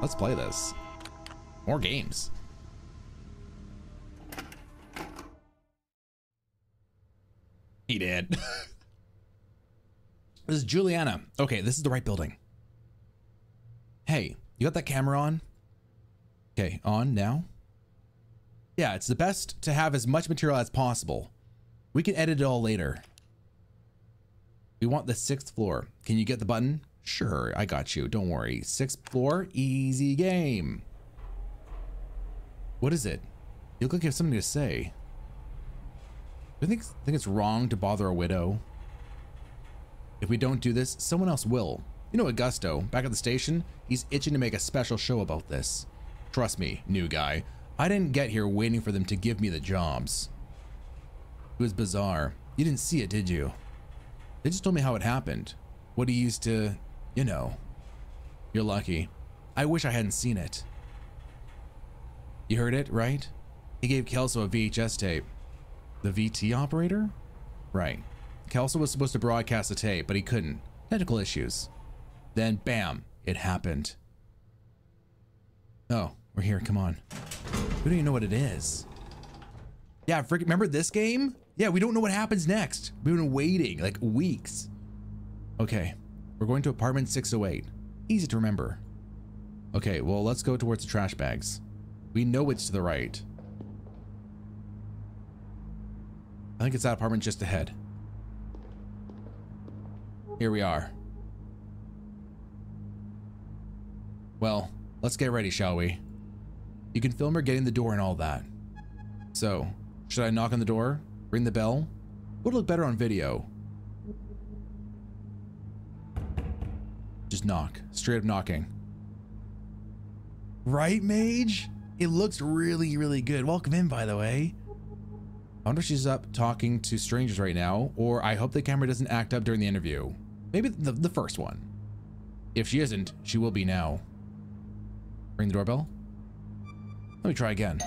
Let's play this. More games. He did. This is Juliana. Okay, this is the right building. Hey, you got that camera on? Okay, on now. Yeah, it's the best to have as much material as possible. We can edit it all later. We want the 6th floor. Can you get the button? Sure, I got you. Don't worry. 6th floor, easy game. What is it? You look like you have something to say. Do you think it's wrong to bother a widow? If we don't do this, someone else will. You know Augusto, back at the station, he's itching to make a special show about this. Trust me, new guy. I didn't get here waiting for them to give me the jobs. It was bizarre. You didn't see it, did you? They just told me how it happened. What he used to, you know. You're lucky. I wish I hadn't seen it. You heard it, right? He gave Kelso a VHS tape. The VT operator? Right. Kelso was supposed to broadcast the tape, but he couldn't. Technical issues. Then, bam, it happened. Oh, we're here, come on. We don't even know what it is. Yeah, remember this game? Yeah, we don't know what happens next. We've been waiting like weeks. Okay, we're going to apartment 608. Easy to remember. Okay, well, let's go towards the trash bags. We know it's to the right. I think it's that apartment just ahead. Here we are. Well, let's get ready, shall we? You can film her getting the door and all that. So, should I knock on the door? Ring the bell? What'll look better on video? Just knock. Straight up knocking. Right, Mage? It looks really, really good. Welcome in, by the way. I wonder if she's up talking to strangers right now, or I hope the camera doesn't act up during the interview. Maybe the first one. If she isn't, she will be now. Ring the doorbell. Let me try again.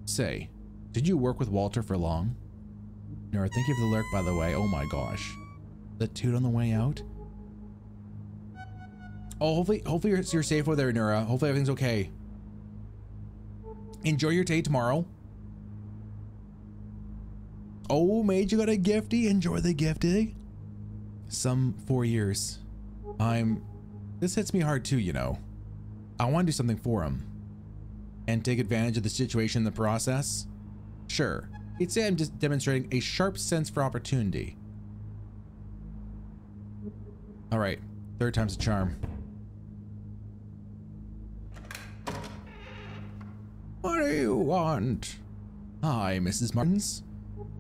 Say, did you work with Walter for long? Nora, thank you for the lurk, by the way. Oh my gosh. The toot on the way out? Oh, hopefully you're safe over there, Nora. Hopefully everything's okay. Enjoy your day tomorrow. Oh, Mage, you got a gifty. Enjoy the gifty. Some 4 years. This hits me hard too, you know. I want to do something for him. And take advantage of the situation in the process? Sure. He'd say I'm just demonstrating a sharp sense for opportunity. All right, 3rd time's a charm. What do you want? Hi, Mrs. Martins.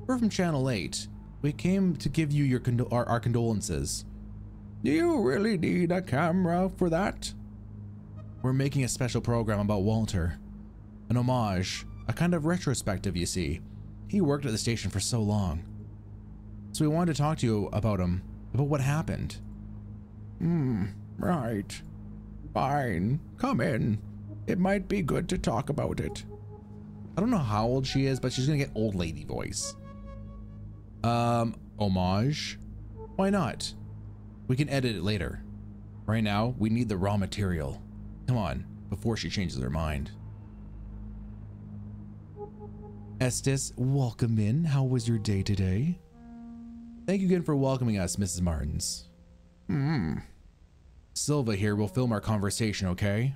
We're from Channel 8. We came to give you our condolences. Do you really need a camera for that? We're making a special program about Walter. An homage, a kind of retrospective, you see. He worked at the station for so long. So we wanted to talk to you about him, about what happened. Right. Fine, come in. It might be good to talk about it. I don't know how old she is, but she's gonna get old lady voice. Homage? Why not? We can edit it later. Right now, we need the raw material. Come on, before she changes her mind. Estes, welcome in. How was your day today? Thank you again for welcoming us, Mrs. Martins. Silva here will film our conversation, okay?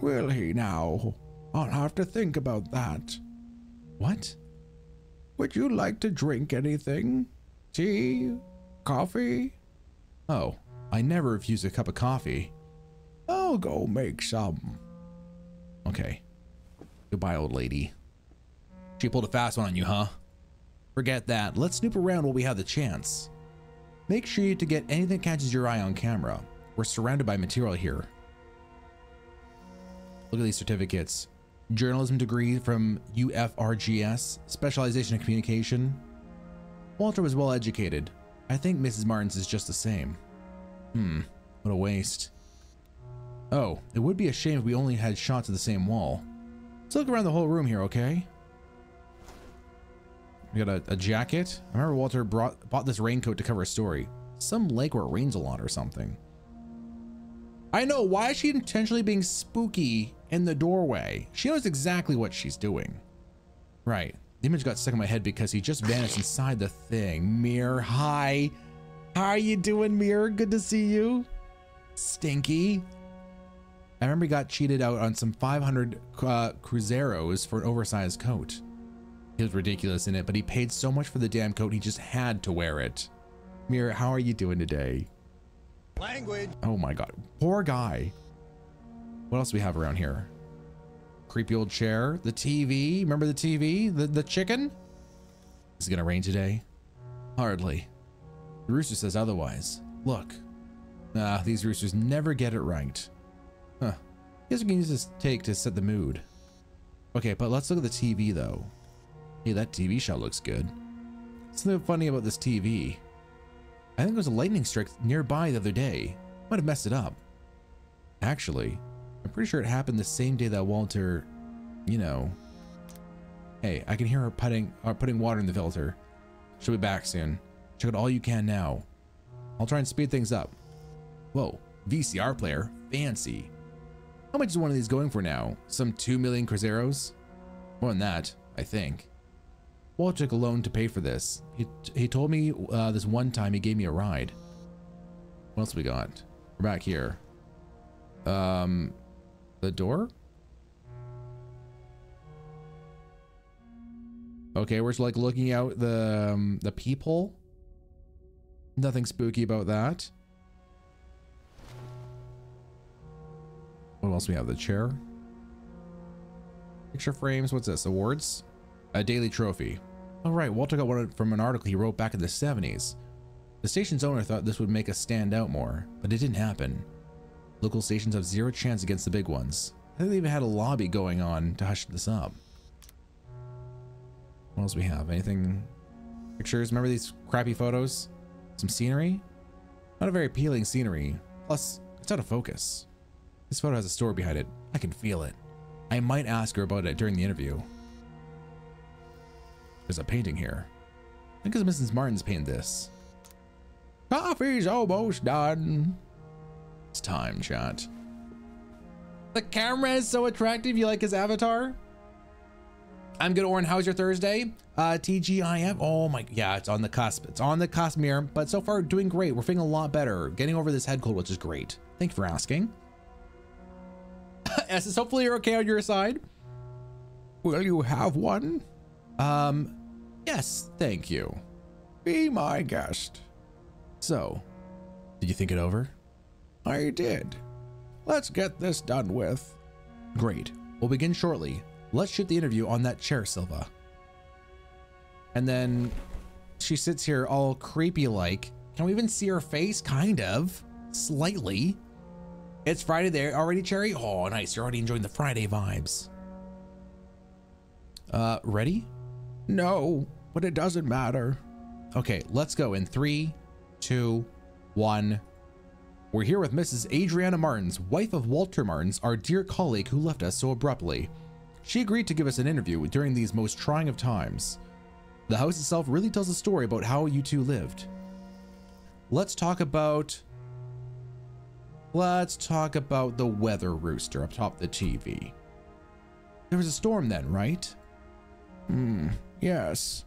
Will he now? I'll have to think about that. What? Would you like to drink anything? Tea? Coffee? Oh, I never refuse a cup of coffee. I'll go make some. Okay. Goodbye, old lady. She pulled a fast one on you, huh? Forget that. Let's snoop around while we have the chance. Make sure to get anything that catches your eye on camera. We're surrounded by material here. Look at these certificates. Journalism degree from UFRGS, specialization in communication. Walter was well educated. I think Mrs. Martins is just the same. What a waste. Oh, it would be a shame if we only had shots of the same wall. Let's look around the whole room here, okay? We got a jacket. I remember Walter bought this raincoat to cover a story. Some lake where it rains a lot or something. I know, why is she intentionally being spooky in the doorway? She knows exactly what she's doing. Right. The image got stuck in my head because he just vanished inside the thing. Mirror, hi. How are you doing, Mirror? Good to see you. Stinky. I remember he got cheated out on some 500 cruzeros for an oversized coat. He was ridiculous in it, but he paid so much for the damn coat, he just had to wear it. Mirror, how are you doing today? Language. Oh my God, poor guy. What else do we have around here? Creepy old chair, the TV. Remember the TV? The chicken? Is it gonna rain today? Hardly. The rooster says otherwise. Look. These roosters never get it right. Huh. Guess we can use this take to set the mood. Okay, but let's look at the TV though. Hey, that TV shot looks good. Something funny about this TV. I think there was a lightning strike nearby the other day. Might have messed it up. Actually, I'm pretty sure it happened the same day that Walter, you know. Hey, I can hear her putting water in the filter. She'll be back soon. Check out all you can now. I'll try and speed things up. Whoa, VCR player, fancy. How much is one of these going for now? Some 2 million cruzeros? More than that, I think. Walter took a loan to pay for this. He told me this one time he gave me a ride. What else we got? We're back here. The door? Okay, we're just like looking out the peephole. Nothing spooky about that. What else do we have? The chair? Picture frames. What's this? Awards? A daily trophy. Oh right, Walter got one from an article he wrote back in the 70s. The station's owner thought this would make us stand out more, but it didn't happen. Local stations have zero chance against the big ones. I think they even had a lobby going on to hush this up. What else do we have? Anything? Pictures? Remember these crappy photos? Some scenery? Not a very appealing scenery. Plus, it's out of focus. This photo has a story behind it. I can feel it. I might ask her about it during the interview. There's a painting here. I think it's Mrs. Martin's painted this. Coffee's almost done. It's time, chat. The camera is so attractive. You like his avatar? I'm good, Oren. How's your Thursday? TGIF. Oh my, yeah, it's on the cusp. It's on the cusp, Mirror. But so far, doing great. We're feeling a lot better. Getting over this head cold, which is great. Thank you for asking. Esses, hopefully you're okay on your side. Will you have one? Yes, thank you. Be my guest. So, did you think it over? I did. Let's get this done with. Great. We'll begin shortly. Let's shoot the interview on that chair, Silva. And then she sits here all creepy like. Can we even see her face? Kind of. Slightly. It's Friday there already, Cherry? Oh, nice. You're already enjoying the Friday vibes. Ready? No, but it doesn't matter. Okay, let's go in 3, 2, 1. We're here with Mrs. Adriana Martins, wife of Walter Martins, our dear colleague who left us so abruptly. She agreed to give us an interview during these most trying of times. The house itself really tells a story about how you two lived. Let's talk about the weather, Rooster, up top the TV. There was a storm then, right? Yes.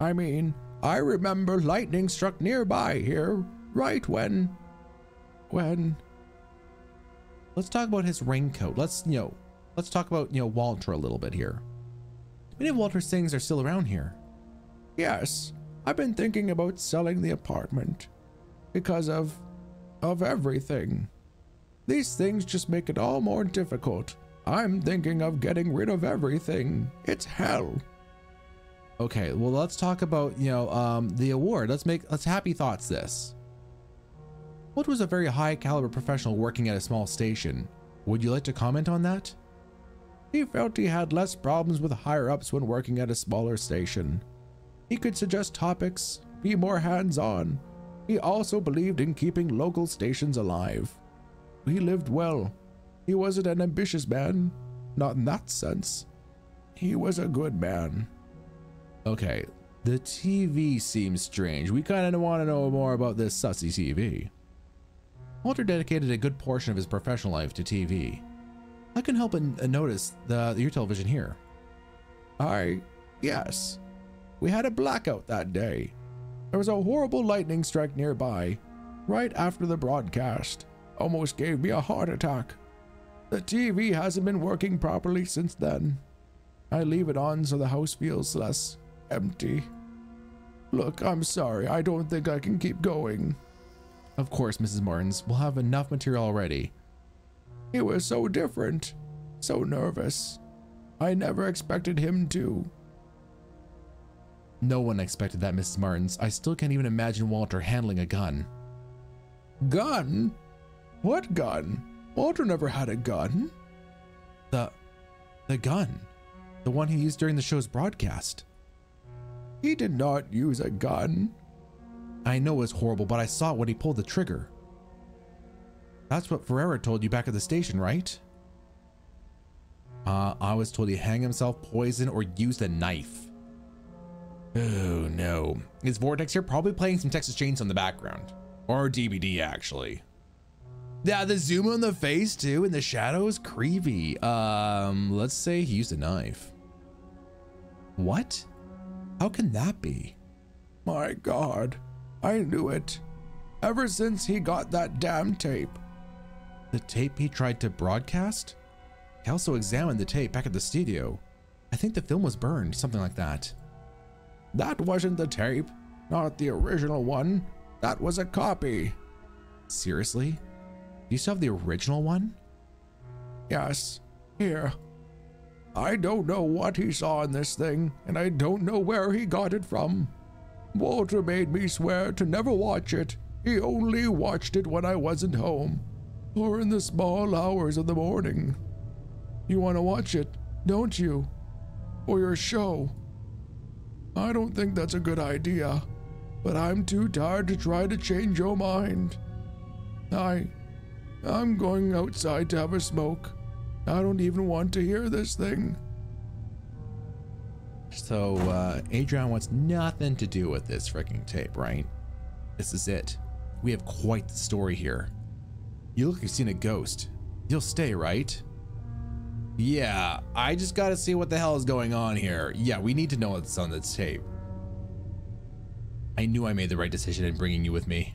I mean, I remember lightning struck nearby here, right when... Let's talk about his raincoat. Let's talk about, Walter a little bit here. Many of Walter's things are still around here. Yes, I've been thinking about selling the apartment because of everything. These things just make it all more difficult. I'm thinking of getting rid of everything. It's hell. Okay, well, let's talk about, the award. Let's happy thoughts this. What was a very high caliber professional working at a small station? Would you like to comment on that? He felt he had less problems with higher ups when working at a smaller station. He could suggest topics, be more hands-on. He also believed in keeping local stations alive. He lived well. He wasn't an ambitious man, not in that sense. He was a good man. Okay, The TV seems strange. We kind of want to know more about this sussy TV. Walter dedicated a good portion of his professional life to TV. I can help but notice your television here. Yes. We had a blackout that day. There was a horrible lightning strike nearby, right after the broadcast. Almost gave me a heart attack. The TV hasn't been working properly since then. I leave it on so the house feels less empty. Look, I'm sorry. I don't think I can keep going. Of course, Mrs. Martins. We'll have enough material already. He was so different, so nervous. I never expected him to. No one expected that, Mrs. Martins. I still can't even imagine Walter handling a gun. Gun? What gun? Walter never had a gun. The gun. The one he used during the show's broadcast. He did not use a gun. I know it was horrible, but I saw it when he pulled the trigger. That's what Ferreira told you back at the station, right? I was told he hanged himself, poisoned, or used a knife. Oh no. Is Vortex here? Probably playing some Texas Chainsaw in the background. Or DVD, actually. Yeah, the zoom on the face too, in the shadows, creepy. Let's say he used a knife. What? How can that be? My God, I knew it. Ever since he got that damn tape. The tape he tried to broadcast? I also examined the tape back at the studio. I think the film was burned, something like that. That wasn't the tape, not the original one. That was a copy. Seriously? Do you still have the original one? Yes, here. I don't know what he saw in this thing, and I don't know where he got it from. Walter made me swear to never watch it. He only watched it when I wasn't home, or in the small hours of the morning. You want to watch it, don't you? For your show. I don't think that's a good idea, but I'm too tired to try to change your mind. I'm going outside to have a smoke. I don't even want to hear this thing. So, Adrian wants nothing to do with this freaking tape, right? This is it. We have quite the story here. You look like you've seen a ghost. You'll stay, right? Yeah, I just gotta see what the hell is going on here. Yeah, we need to know what's on this tape. I knew I made the right decision in bringing you with me.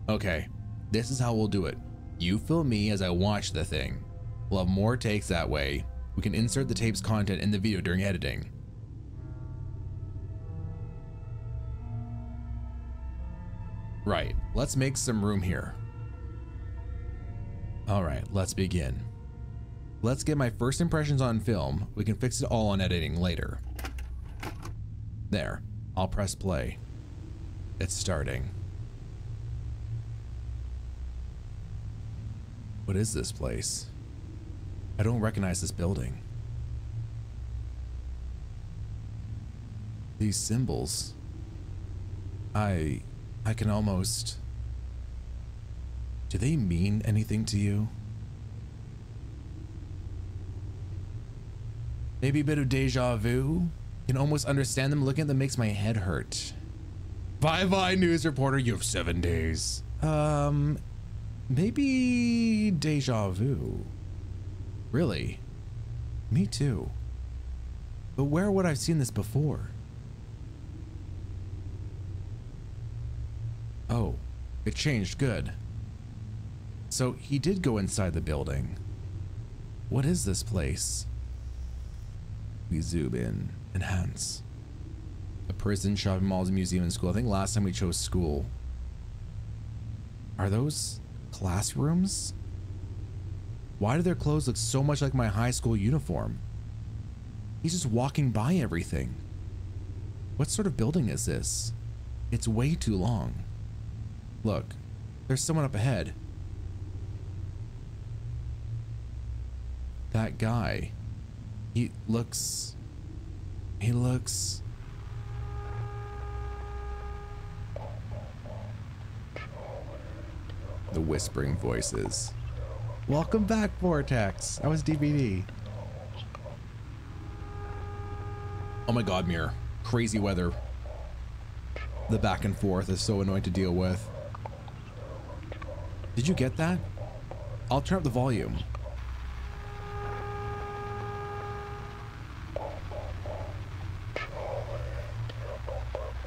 Okay, this is how we'll do it. You film me as I watch the thing. We'll have more takes that way. We can insert the tape's content in the video during editing. Right, let's make some room here. All right, let's begin. Let's get my first impressions on film. We can fix it all on editing later. There, I'll press play. It's starting. What is this place? I don't recognize this building. These symbols. I can almost... Do they mean anything to you? Maybe a bit of deja vu? Can almost understand them. Looking at them makes my head hurt. Bye-bye, news reporter. You have 7 days. Maybe deja vu. Really? Me too. But where would I have seen this before? Oh, it changed. Good. So he did go inside the building. What is this place? We zoom in. Enhance. A prison, shopping malls, museum, and school. I think last time we chose school. Are those classrooms? Why do their clothes look so much like my high school uniform? He's just walking by everything. What sort of building is this? It's way too long. Look, there's someone up ahead. That guy. He looks... The whispering voices. Welcome back, Vortex. I was DVD. Oh my god, Mirror. Crazy weather. The back and forth is so annoying to deal with. Did you get that? I'll turn up the volume.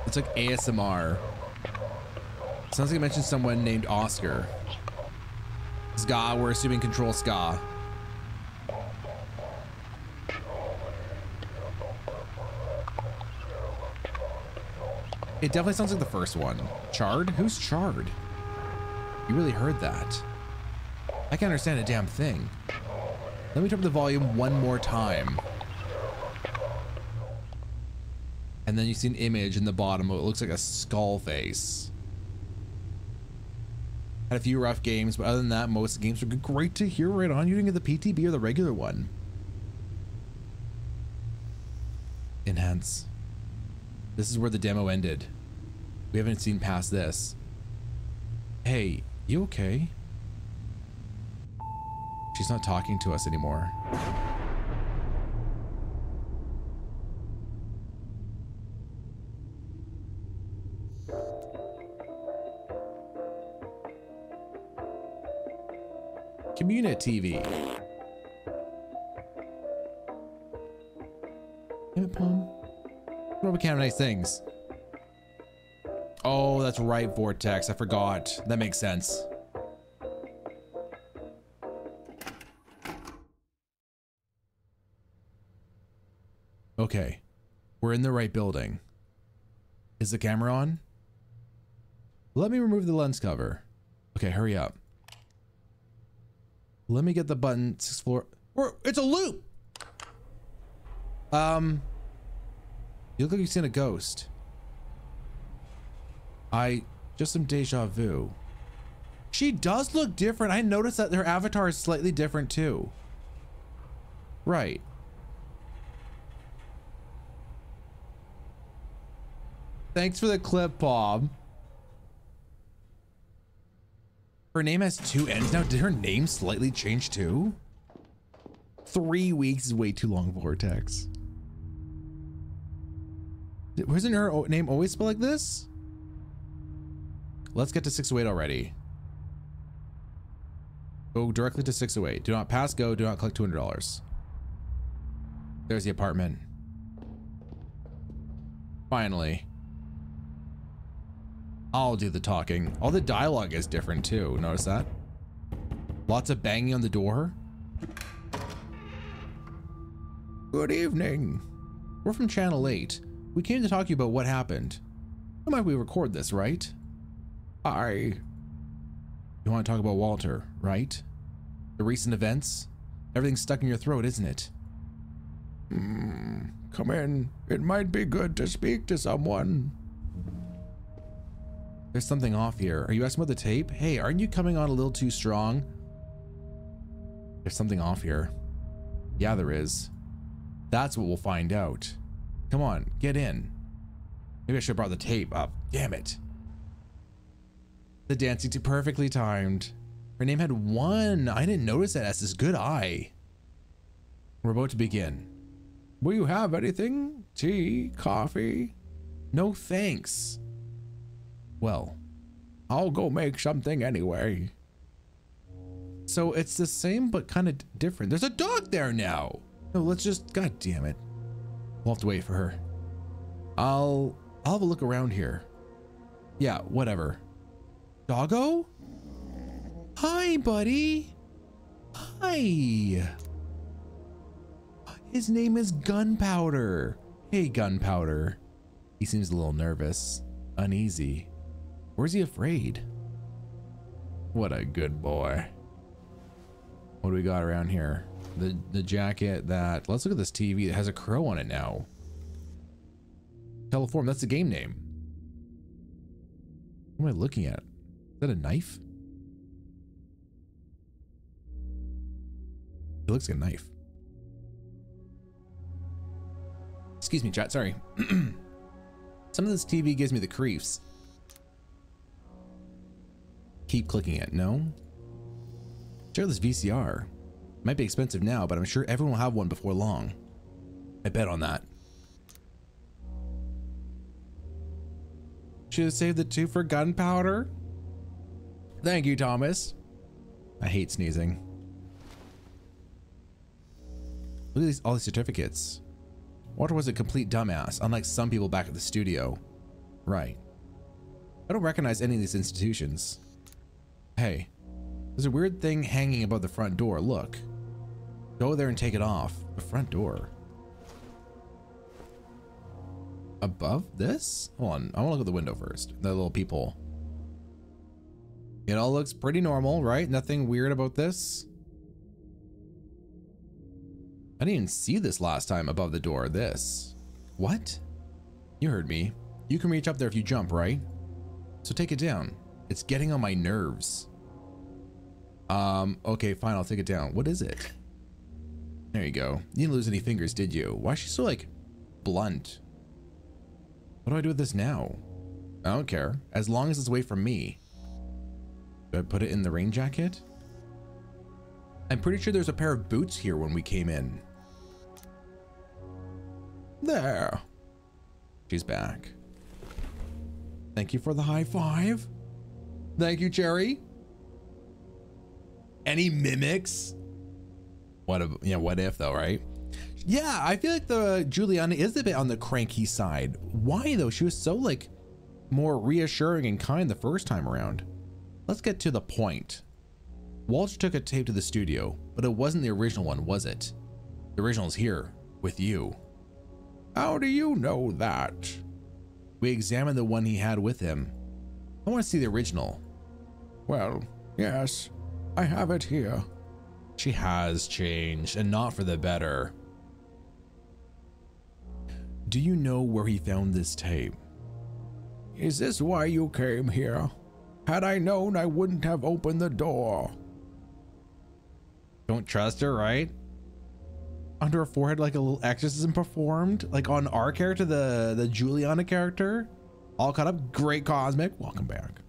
It's like ASMR. Sounds like I mentioned someone named Oscar. Ska, we're assuming control Ska. It definitely sounds like the first one. Chard? Who's Chard? You really heard that? I can't understand a damn thing. Let me turn up the volume one more time. And then you see an image in the bottom of it looks like a skull face. Had a few rough games, but other than that, most of the games were great to hear right on. You didn't get the PTB or the regular one. Enhance. This is where the demo ended. We haven't seen past this. Hey, you okay? She's not talking to us anymore. Community TV. Damn it, Palm. What we can't nice things. Oh, that's right, Vortex. I forgot. That makes sense. Okay. We're in the right building. Is the camera on? Let me remove the lens cover. Okay, hurry up. Let me get the button. 6th floor. It's a loop! You look like you've seen a ghost. Just some deja vu. She does look different. I noticed that her avatar is slightly different too. Right. Thanks for the clip, Bob. Her name has 2 N's now. Did her name slightly change too? 3 weeks is way too long, Vortex. Wasn't her name always spelled like this? Let's get to 608 already. Go directly to 608. Do not pass go. Do not collect $200. There's the apartment. Finally. I'll do the talking. All the dialogue is different too. Notice that? Lots of banging on the door. Good evening. We're from Channel 8. We came to talk to you about what happened. How might we record this, right? You want to talk about Walter, right? The recent events? Everything's stuck in your throat, isn't it? Come in. It might be good to speak to someone. There's something off here. Are you asking about the tape? Hey, aren't you coming on a little too strong? There's something off here. Yeah, there is. That's what we'll find out. Come on, get in. Maybe I should have brought the tape up. Damn it. The dancing too perfectly timed. Her name had 1. I didn't notice that. That's this good eye. We're about to begin. Will you have anything? Tea? Coffee? No thanks. Well, I'll go make something anyway. So it's the same but kind of different. There's a dog there now. No, let's just, god damn it. We'll have to wait for her. I'll have a look around here. Yeah, whatever. Doggo? Hi, buddy. Hi. His name is Gunpowder. Hey, Gunpowder. He seems a little nervous, uneasy. Or is he afraid? What a good boy. What do we got around here? The jacket that, let's look at this TV. It has a crow on it now. Teleforum, that's the game name. What am I looking at? Is that a knife? It looks like a knife. Excuse me, chat, sorry. Some of this TV gives me the creeps. Keep clicking it, no? Share this VCR. Might be expensive now, but I'm sure everyone will have one before long. I bet on that. Should have saved the 2 for gunpowder. Thank you, Thomas. I hate sneezing. Look at all these certificates. Walter was a complete dumbass, unlike some people back at the studio. Right. I don't recognize any of these institutions. Hey, there's a weird thing hanging above the front door. Look. Go there and take it off. The front door. Above this? Hold on. I want to look at the window first. The little peephole. It all looks pretty normal, right? Nothing weird about this. I didn't even see this last time above the door. This. What? You heard me. You can reach up there if you jump, right? So take it down. It's getting on my nerves. Okay, fine. I'll take it down. What is it? There you go. You didn't lose any fingers, did you? Why is she so, like, blunt? What do I do with this now? I don't care. As long as it's away from me. Do I put it in the rain jacket? I'm pretty sure there's a pair of boots here when we came in. There. She's back. Thank you for the high five. Thank you, Cherry. Any mimics? What if though, right? Yeah, I feel like the Juliana is a bit on the cranky side. Why though? She was so like more reassuring and kind the first time around. Let's get to the point. Walter took a tape to the studio, but it wasn't the original one, was it? The original's here with you. How do you know that? We examined the one he had with him. I want to see the original. Well, yes, I have it here. She has changed, and not for the better. Do you know where he found this tape? Is this why you came here? Had I known, I wouldn't have opened the door. Don't trust her, right? Under her forehead, like a little exorcism performed, like on our character, the Juliana character. All caught up. Great cosmic. Welcome back.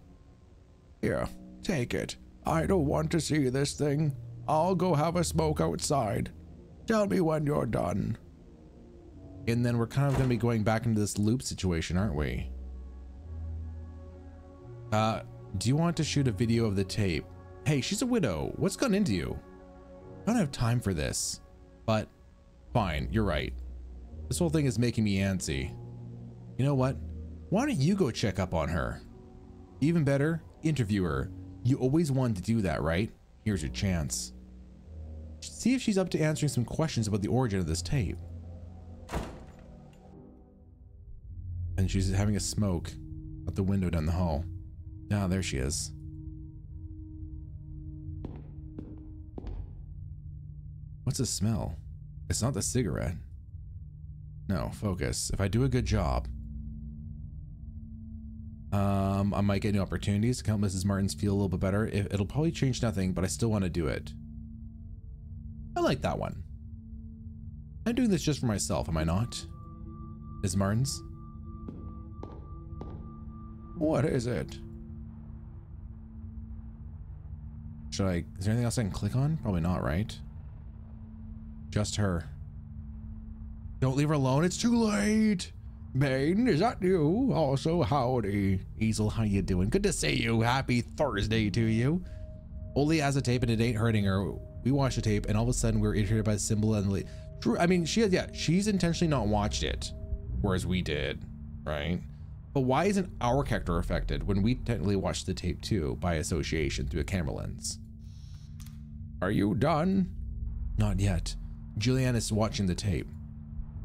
Here, take it. I don't want to see this thing. I'll go have a smoke outside. Tell me when you're done. And then we're kind of going to be going back into this loop situation, aren't we? Do you want to shoot a video of the tape? Hey, she's a widow. What's gone into you? I don't have time for this. But fine, you're right. This whole thing is making me antsy. You know what? Why don't you go check up on her? Even better, interview her. You always wanted to do that, right? Here's your chance. See if she's up to answering some questions about the origin of this tape. And she's having a smoke out the window down the hall. Ah, there she is. What's the smell? It's not the cigarette. No, focus. If I do a good job, I might get new opportunities to help Mrs. Martins feel a little bit better. It'll probably change nothing, but I still want to do it. I like that one. I'm doing this just for myself, am I not? Ms. Martins? What is it? Is there anything else I can click on? Probably not, right? Just her. Don't leave her alone, it's too late. Bane, is that you? Also, howdy. Easel, how you doing? Good to see you. Happy Thursday to you. Oli has a tape and it ain't hurting her. We watched the tape and all of a sudden we were irritated by the symbol and the... True, I mean, she's intentionally not watched it, whereas we did, right? But why isn't our character affected when we technically watched the tape too, by association through a camera lens? Are you done? Not yet. Julianne is watching the tape.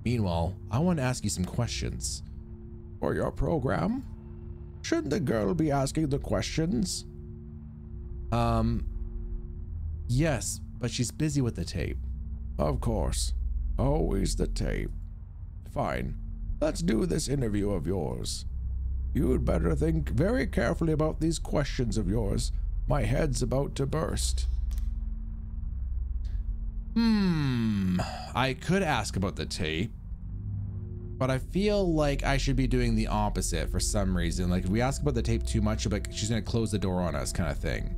Meanwhile, I want to ask you some questions. For your program? Shouldn't the girl be asking the questions? Yes, but she's busy with the tape. Of course. Always the tape. Fine. Let's do this interview of yours. You'd better think very carefully about these questions of yours. My head's about to burst. I could ask about the tape, but I feel like I should be doing the opposite for some reason. Like if we ask about the tape too much, like she's gonna close the door on us kind of thing.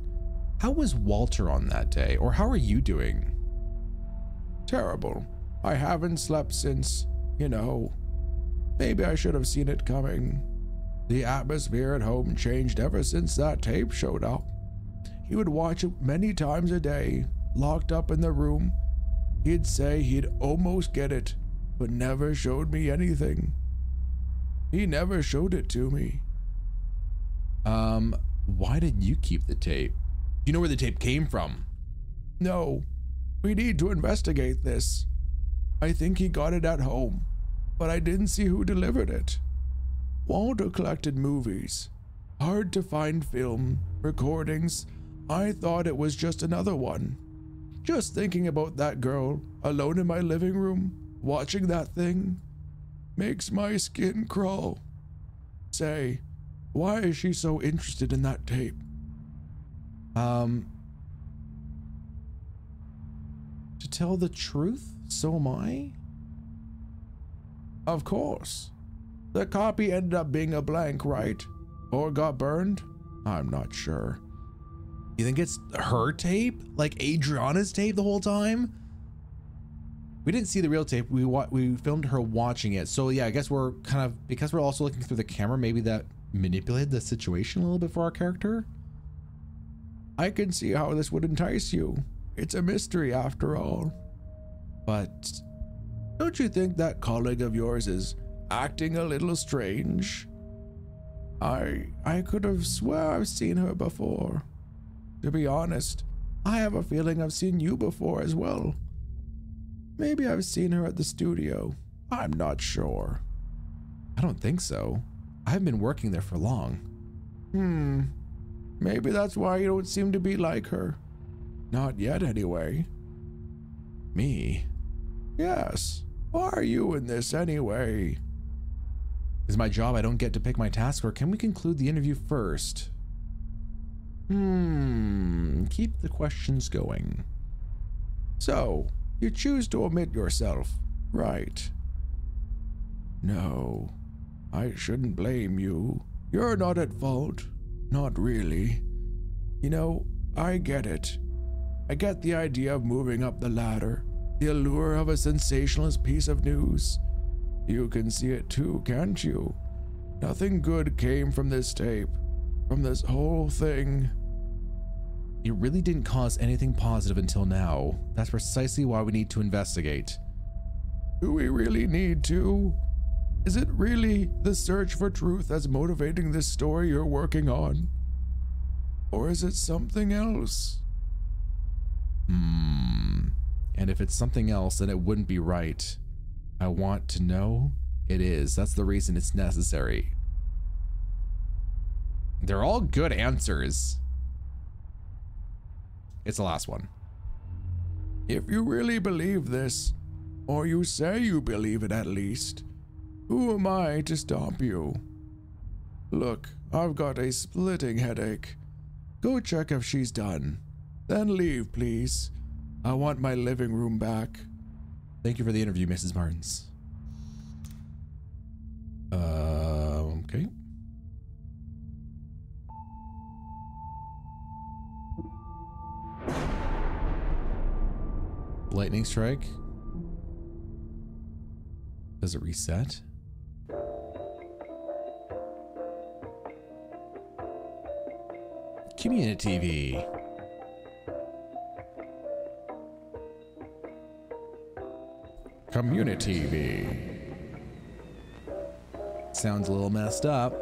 How was Walter on that day? Or how are you doing? Terrible. I haven't slept since, you know, maybe I should have seen it coming. The atmosphere at home changed ever since that tape showed up. He would watch it many times a day, locked up in the room. He'd say he'd almost get it, but never showed me anything. He never showed it to me. Why did you keep the tape? Do you know where the tape came from? No, we need to investigate this. I think he got it at home, but I didn't see who delivered it. Walter collected movies, hard to find film, recordings. I thought it was just another one. Just thinking about that girl alone in my living room, watching that thing, makes my skin crawl. Say, why is she so interested in that tape? To tell the truth, so am I? Of course. The copy ended up being a blank, right? Or got burned? I'm not sure. You think it's her tape? Like Adriana's tape the whole time? We didn't see the real tape. We filmed her watching it. So yeah, I guess we're kind of, because we're also looking through the camera, maybe that manipulated the situation a little bit for our character. I can see how this would entice you. It's a mystery after all. But don't you think that colleague of yours is acting a little strange? I could have swore I've seen her before. To be honest, I have a feeling I've seen you before as well. Maybe I've seen her at the studio. I'm not sure. I don't think so. I haven't been working there for long. Maybe that's why you don't seem to be like her. Not yet, anyway. Me? Yes. Why are you in this anyway? Is my job I don't get to pick my task, or can we conclude the interview first? Keep the questions going. So, you choose to omit yourself, right? No, I shouldn't blame you. You're not at fault. Not really. You know, I get it. I get the idea of moving up the ladder, the allure of a sensationalist piece of news. You can see it too, can't you? Nothing good came from this tape, from this whole thing. It really didn't cause anything positive until now. That's precisely why we need to investigate. Do we really need to? Is it really the search for truth that's motivating this story you're working on? Or is it something else? And if it's something else, then it wouldn't be right. I want to know it is. That's the reason it's necessary. They're all good answers. It's the last one. If you really believe this, or you say you believe it at least, who am I to stop you? Look, I've got a splitting headache. Go check if she's done. Then leave, please. I want my living room back. Thank you for the interview, Mrs. Martins. Okay. Lightning strike. Does it reset? Community TV. Community TV. Sounds a little messed up.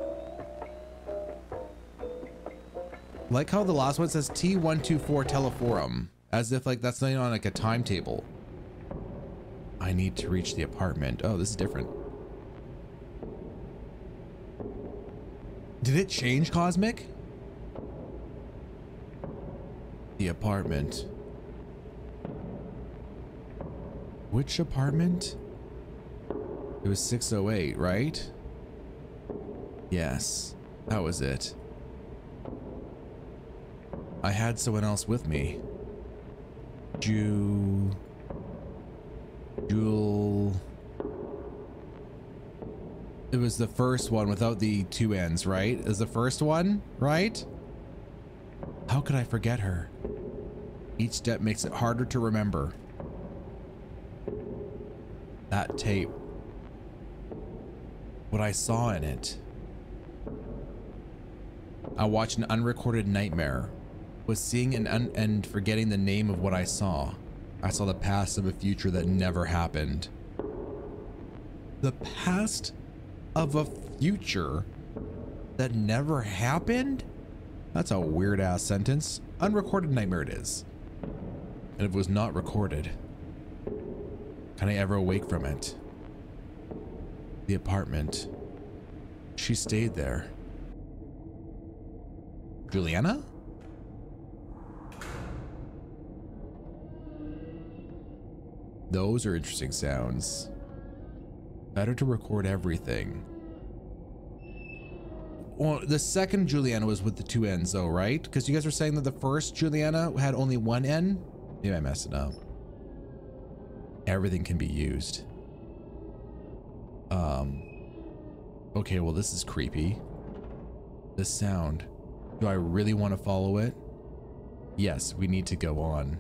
Like how the last one says T124 Teleforum, as if like that's not on like a timetable. I need to reach the apartment. Oh, this is different. Did it change, Cosmic? The apartment. Which apartment? It was 608, right? Yes, that was it. I had someone else with me. Jewel. It was the first one without the two ends, right? It was the first one, right? How could I forget her? Each step makes it harder to remember. That tape. What I saw in it. I watched an unrecorded nightmare. Was seeing and forgetting the name of what I saw. I saw the past of a future that never happened. The past of a future that never happened? That's a weird ass sentence. Unrecorded nightmare it is. And if it was not recorded, can I ever awake from it? The apartment. She stayed there. Juliana? Those are interesting sounds. Better to record everything. Well, the second Juliana was with the 2 N's though, right? Because you guys were saying that the first Juliana had only 1 N? Maybe I messed it up. Everything can be used. Okay, well this is creepy. This sound. Do I really want to follow it? Yes, we need to go on.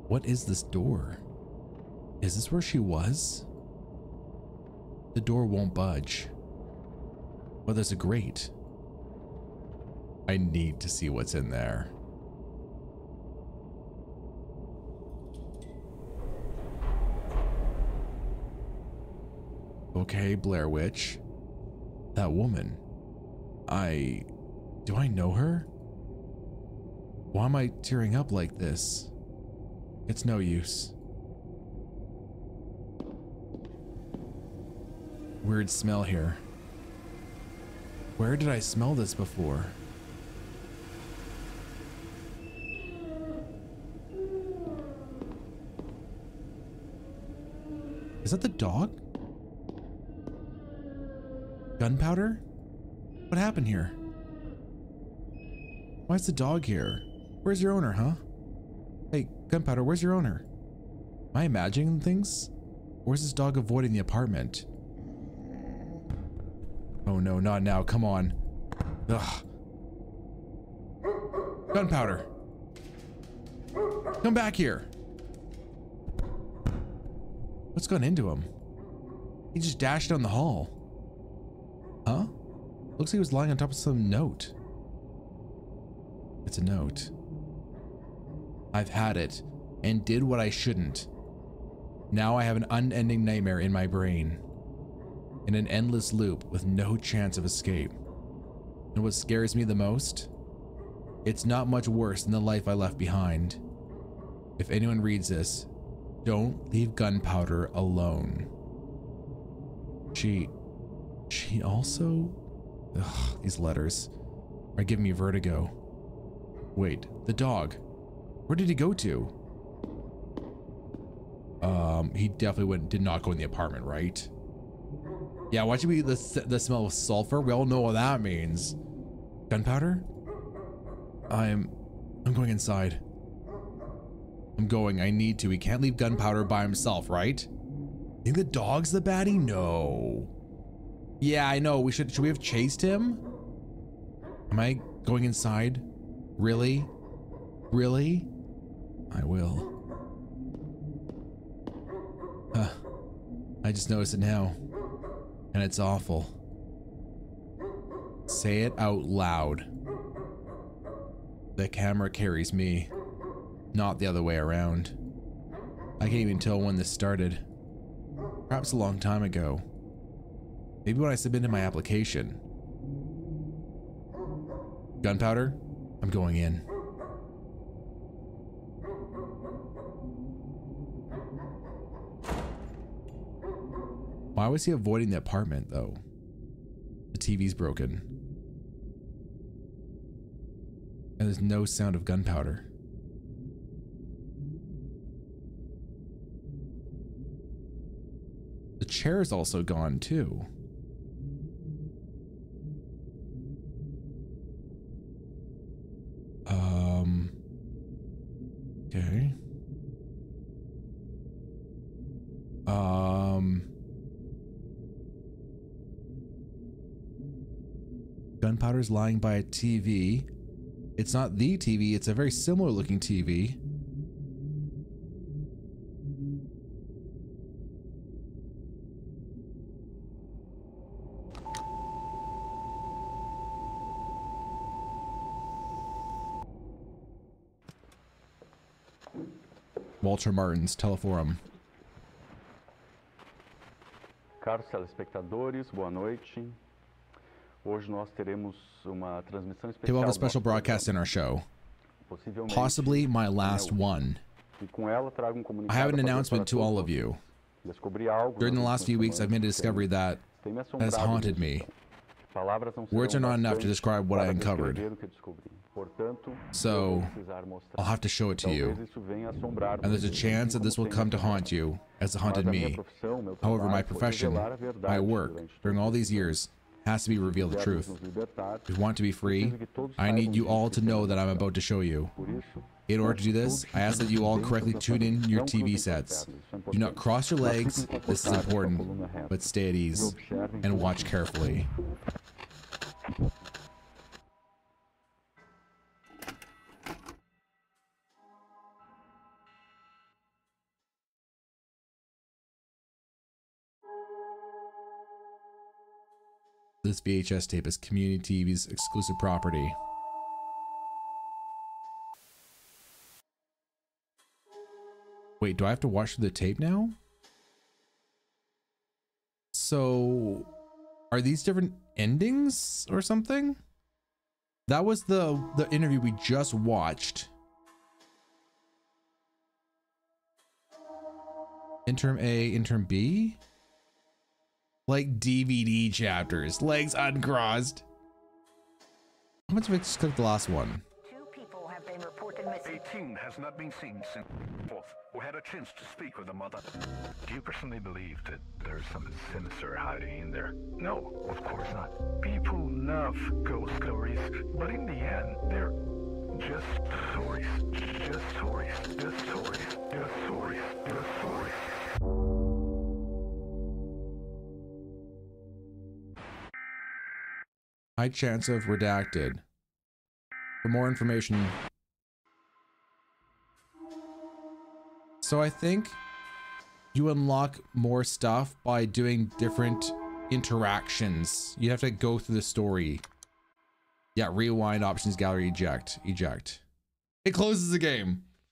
What is this door? Is this where she was? The door won't budge. Well, there's a grate. I need to see what's in there. Okay, Blair Witch. That woman. Do I know her? Why am I tearing up like this? It's no use. Weird smell here. Where did I smell this before? Is that the dog? Gunpowder? What happened here? Why is the dog here? Where's your owner, huh? Hey, Gunpowder, where's your owner? Am I imagining things? Or is this dog avoiding the apartment? Oh no, not now, come on. Ugh. Gunpowder! Come back here! What's gone into him? He just dashed down the hall. Huh? Looks like he was lying on top of some note. It's a note. I've had it and did what I shouldn't. Now I have an unending nightmare in my brain. In an endless loop with no chance of escape. And what scares me the most? It's not much worse than the life I left behind. If anyone reads this, don't leave Gunpowder alone. She also... Ugh, these letters are giving me vertigo. Wait, the dog. Where did he go to? He definitely did not go in the apartment, right? Yeah, why should we the smell of sulfur? We all know what that means. Gunpowder? I'm going inside. I'm going. I need to. He can't leave Gunpowder by himself, right? Think the dog's the baddie? No. Yeah, I know. Should we have chased him? Am I going inside? Really? Really? I will. Huh. I just noticed it now. And it's awful. Say it out loud. The camera carries me, not the other way around. I can't even tell when this started. Perhaps a long time ago. Maybe when I submitted my application. Gunpowder? I'm going in. Why was he avoiding the apartment, though? The TV's broken. And there's no sound of Gunpowder. The chair's also gone, too. Okay. Gunpowder's lying by a TV. It's not the TV, it's a very similar looking TV. Walter Martin's Teleforum. Caros telespectadores, boa noite. Hoje nós teremos uma transmissão especial. We'll have a special broadcast in our show. Possibly my last one. I have an announcement to all of you. During the last few weeks, I've made a discovery that has haunted me. Words are not enough to describe what I uncovered. So, I'll have to show it to you. And there's a chance that this will come to haunt you, as it haunted me. However, my profession, my work, during all these years, has to be revealed the truth. If you want to be free, I need you all to know that I'm about to show you. In order to do this, I ask that you all correctly tune in your TV sets. Do not cross your legs, this is important, but stay at ease and watch carefully. This VHS tape is Community TV's exclusive property. Wait, do I have to watch the tape now? So, are these different endings or something? That was the interview we just watched. Interim A, interim B? Like DVD chapters, legs uncrossed. How much have I just clicked the last one? 2 people have been reported missing. 18 has not been seen since 4th. We had a chance to speak with the mother. Do you personally believe that there's something sinister hiding in there? No, of course not. People love ghost stories, but in the end, they're just stories. Just stories. Just stories. Just stories. Just stories. High chance of redacted. For more information. So I think you unlock more stuff by doing different interactions. You have to go through the story. Yeah, rewind, options, gallery, eject. Eject. It closes the game.